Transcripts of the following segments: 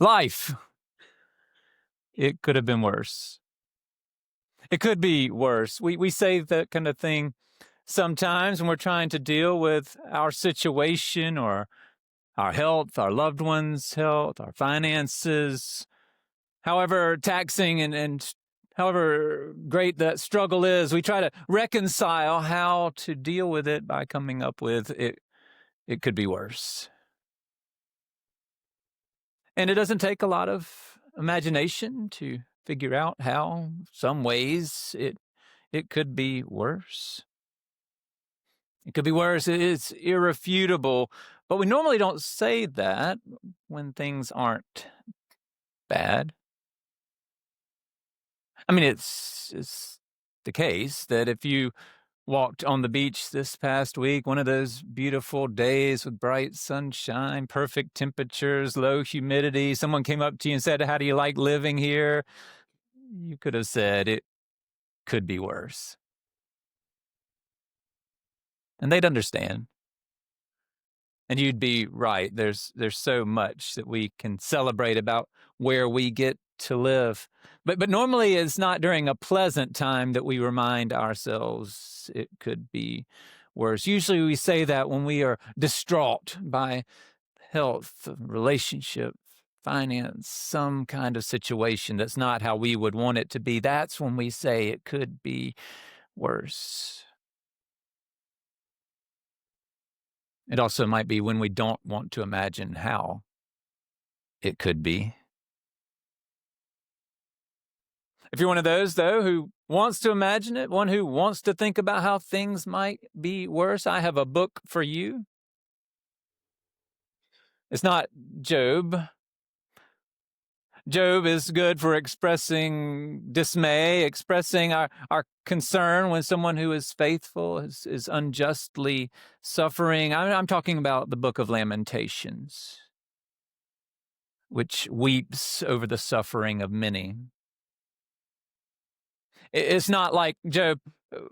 Life. It could have been worse. It could be worse. We say that kind of thing sometimes when we're trying to deal with our situation or our health, our loved ones' health, our finances, however taxing and however great that struggle is, we try to reconcile how to deal with it by coming up with it could be worse. And it doesn't take a lot of imagination to figure out how, some ways, it could be worse. It could be worse. It's irrefutable. But we normally don't say that when things aren't bad. I mean, it's the case that if you walked on the beach this past week, one of those beautiful days with bright sunshine, perfect temperatures, low humidity, someone came up to you and said, "How do you like living here?" You could have said, "It could be worse." And they'd understand. And you'd be right. There's so much that we can celebrate about where we get to live. But normally it's not during a pleasant time that we remind ourselves it could be worse. Usually we say that when we are distraught by health, relationship, finance, some kind of situation that's not how we would want it to be. That's when we say it could be worse. It also might be when we don't want to imagine how it could be. If you're one of those, though, who wants to imagine it, one who wants to think about how things might be worse, I have a book for you. It's not Job. Job is good for expressing dismay, expressing our concern when someone who is faithful is unjustly suffering. I'm talking about the book of Lamentations, which weeps over the suffering of many. It's not like, Job,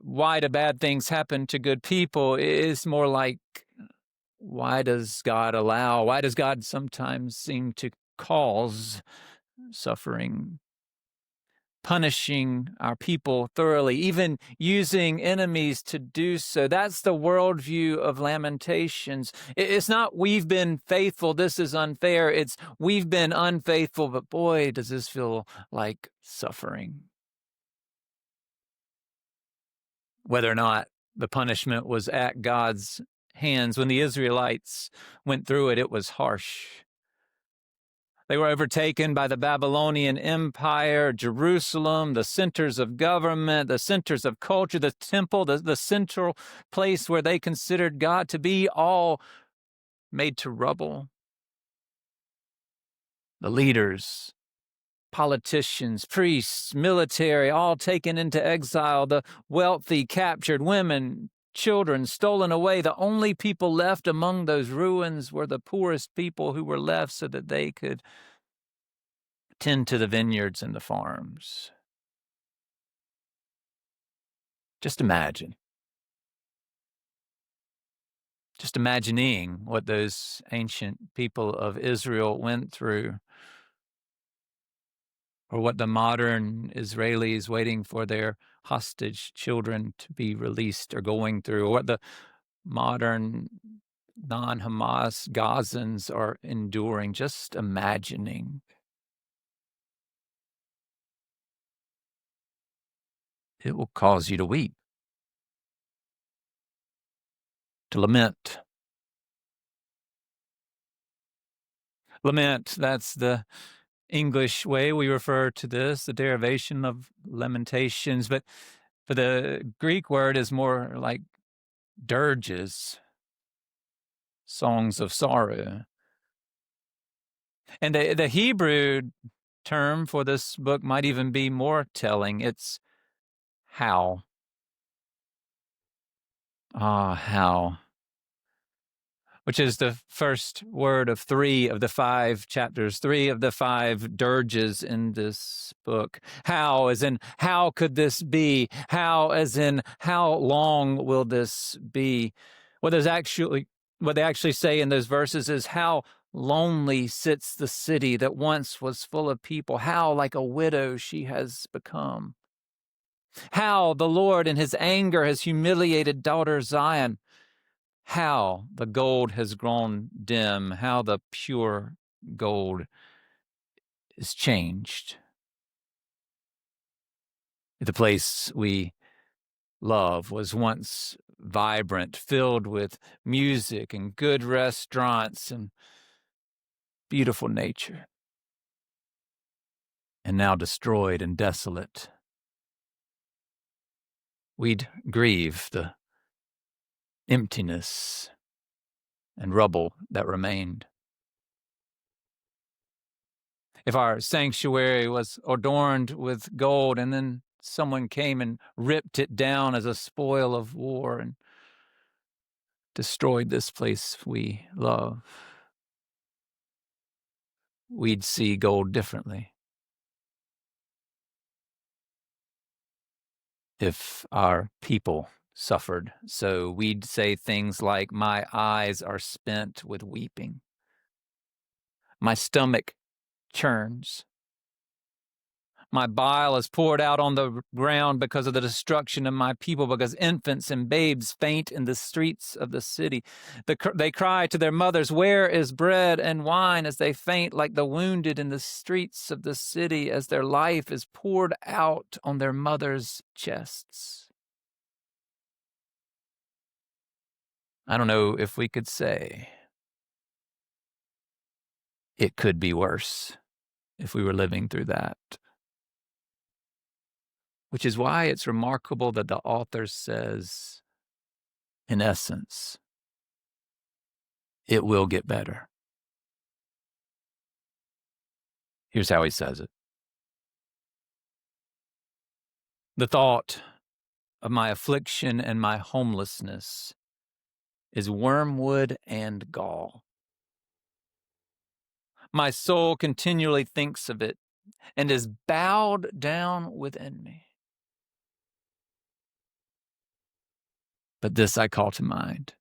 why do bad things happen to good people? It's more like, why does God allow, why does God sometimes seem to cause suffering, punishing our people thoroughly, even using enemies to do so? That's the worldview of Lamentations. It's not we've been faithful, this is unfair. It's we've been unfaithful, but boy, does this feel like suffering. Whether or not the punishment was at God's hands, when the Israelites went through it, it was harsh. They were overtaken by the Babylonian Empire, Jerusalem, the centers of government, the centers of culture, the temple, the central place where they considered God to be, all made to rubble. The leaders, politicians, priests, military, all taken into exile, the wealthy captured, women, children stolen away. The only people left among those ruins were the poorest people who were left so that they could tend to the vineyards and the farms. Just imagine. Just imagining what those ancient people of Israel went through, or what the modern Israelis waiting for their hostage children to be released are going through, or what the modern non-Hamas Gazans are enduring. Just imagining. It will cause you to weep, to lament. Lament, that's the English way we refer to this, the derivation of Lamentations, but the Greek word is more like dirges, songs of sorrow. And the Hebrew term for this book might even be more telling. It's how. How. Which is the first word of 3 of the 5 chapters, 3 of the 5 dirges in this book. How, as in, how could this be? How, as in, how long will this be? What they actually say in those verses is, how lonely sits the city that once was full of people. How like a widow she has become. How the Lord in his anger has humiliated daughter Zion. How the gold has grown dim. How the pure gold is changed. The place we love was once vibrant, filled with music and good restaurants and beautiful nature, and now destroyed and desolate. We'd grieve the emptiness and rubble that remained. If our sanctuary was adorned with gold and then someone came and ripped it down as a spoil of war and destroyed this place we love, we'd see gold differently. If our people suffered, so we'd say things like, my eyes are spent with weeping. My stomach churns. My bile is poured out on the ground because of the destruction of my people, because infants and babes faint in the streets of the city. They cry to their mothers, where is bread and wine, as they faint like the wounded in the streets of the city, as their life is poured out on their mothers' chests. I don't know if we could say it could be worse if we were living through that. Which is why it's remarkable that the author says, in essence, it will get better. Here's how he says it. The thought of my affliction and my homelessness is wormwood and gall. My soul continually thinks of it and is bowed down within me. But this I call to mind,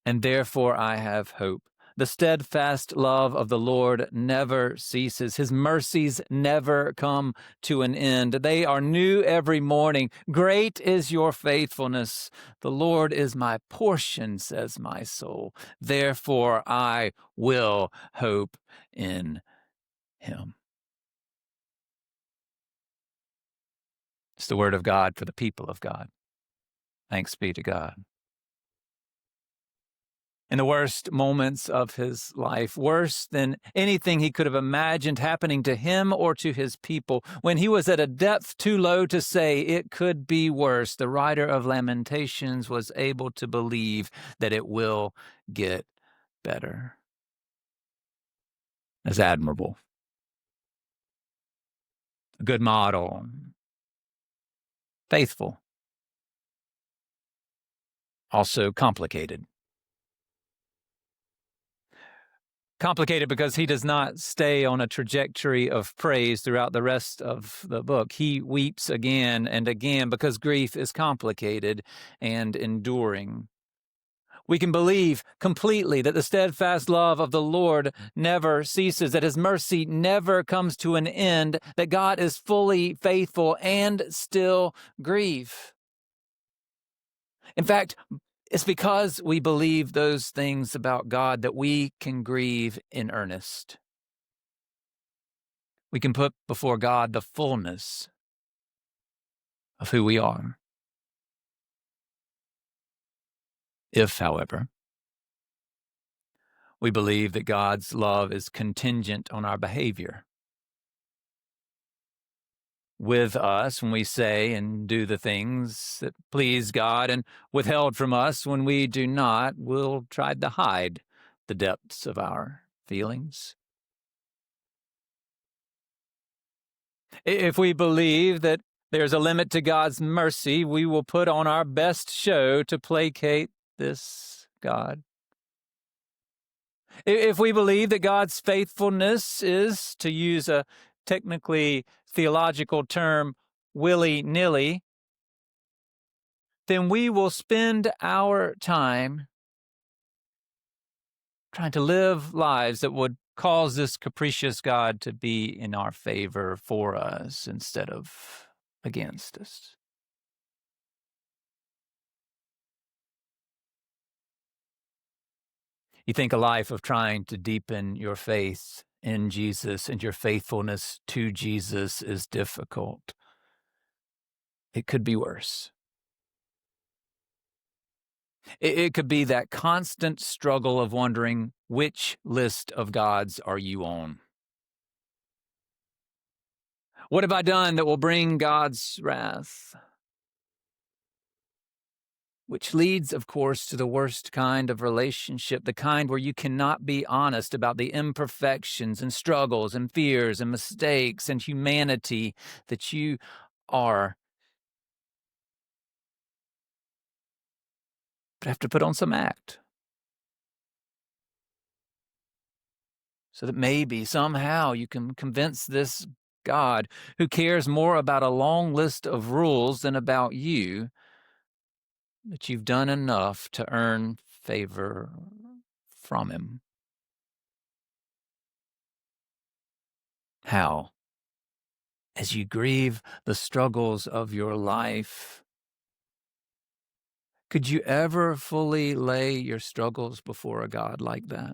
and therefore I have hope. The steadfast love of the Lord never ceases. His mercies never come to an end. They are new every morning. Great is your faithfulness. The Lord is my portion, says my soul. Therefore I will hope in him. It's the word of God for the people of God. Thanks be to God. In the worst moments of his life, worse than anything he could have imagined happening to him or to his people, when he was at a depth too low to say it could be worse, the writer of Lamentations was able to believe that it will get better. That's admirable. A good model. Faithful. Also complicated. Complicated because he does not stay on a trajectory of praise throughout the rest of the book. He weeps again and again because grief is complicated and enduring. We can believe completely that the steadfast love of the Lord never ceases, that his mercy never comes to an end, that God is fully faithful and still grieve. In fact, it's because we believe those things about God that we can grieve in earnest. We can put before God the fullness of who we are. If, however, we believe that God's love is contingent on our behavior with us when we say and do the things that please God, and withheld from us when we do not, we'll try to hide the depths of our feelings. If we believe that there's a limit to God's mercy, we will put on our best show to placate this God. If we believe that God's faithfulness is, to use a technically theological term, willy-nilly, then we will spend our time trying to live lives that would cause this capricious God to be in our favor for us instead of against us. You think a life of trying to deepen your faith in Jesus and your faithfulness to Jesus is difficult. It could be worse. It could be that constant struggle of wondering, which list of gods are you on? What have I done that will bring God's wrath? Which leads, of course, to the worst kind of relationship, the kind where you cannot be honest about the imperfections and struggles and fears and mistakes and humanity that you are. But have to put on some act so that maybe somehow you can convince this God who cares more about a long list of rules than about you that you've done enough to earn favor from him. How? As you grieve the struggles of your life, could you ever fully lay your struggles before a God like that?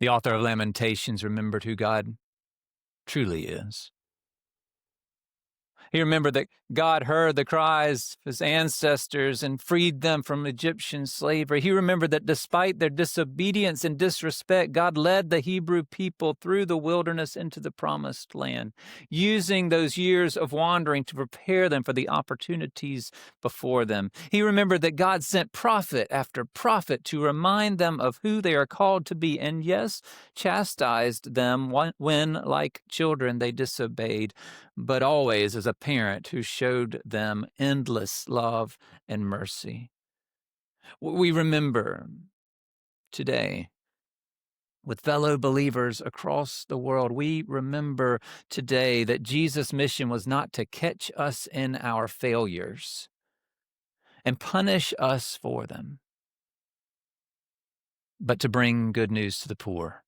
The author of Lamentations remembered who God truly is. He remembered that God heard the cries of his ancestors and freed them from Egyptian slavery. He remembered that despite their disobedience and disrespect, God led the Hebrew people through the wilderness into the promised land, using those years of wandering to prepare them for the opportunities before them. He remembered that God sent prophet after prophet to remind them of who they are called to be, and yes, chastised them when, like children, they disobeyed, but always as a parent who showed them endless love and mercy. We remember today, with fellow believers across the world, we remember today that Jesus' mission was not to catch us in our failures and punish us for them, but to bring good news to the poor,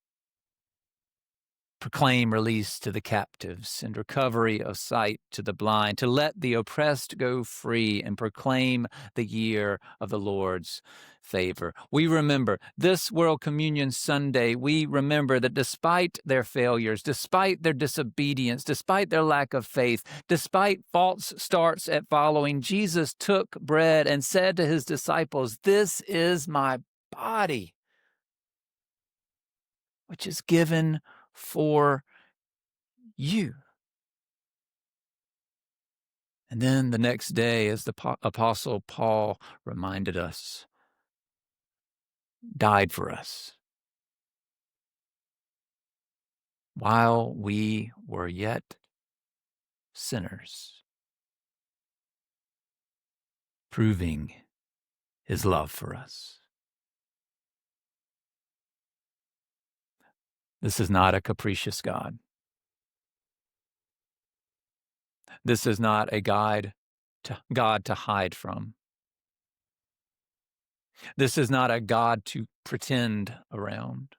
proclaim release to the captives and recovery of sight to the blind, to let the oppressed go free and proclaim the year of the Lord's favor. We remember this World Communion Sunday, we remember that despite their failures, despite their disobedience, despite their lack of faith, despite false starts at following, Jesus took bread and said to his disciples, "This is my body, which is given for you." And then the next day, as the Apostle Paul reminded us, died for us while we were yet sinners, proving his love for us. This is not a capricious God. This is not a God to hide from. This is not a God to pretend around.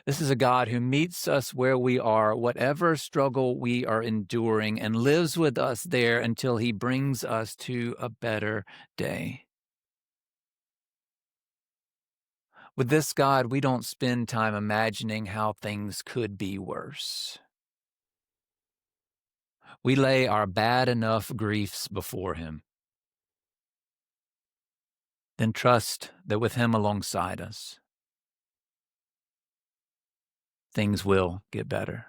This is a God who meets us where we are, whatever struggle we are enduring, and lives with us there until he brings us to a better day. With this God, we don't spend time imagining how things could be worse. We lay our bad enough griefs before him, then trust that with him alongside us, things will get better.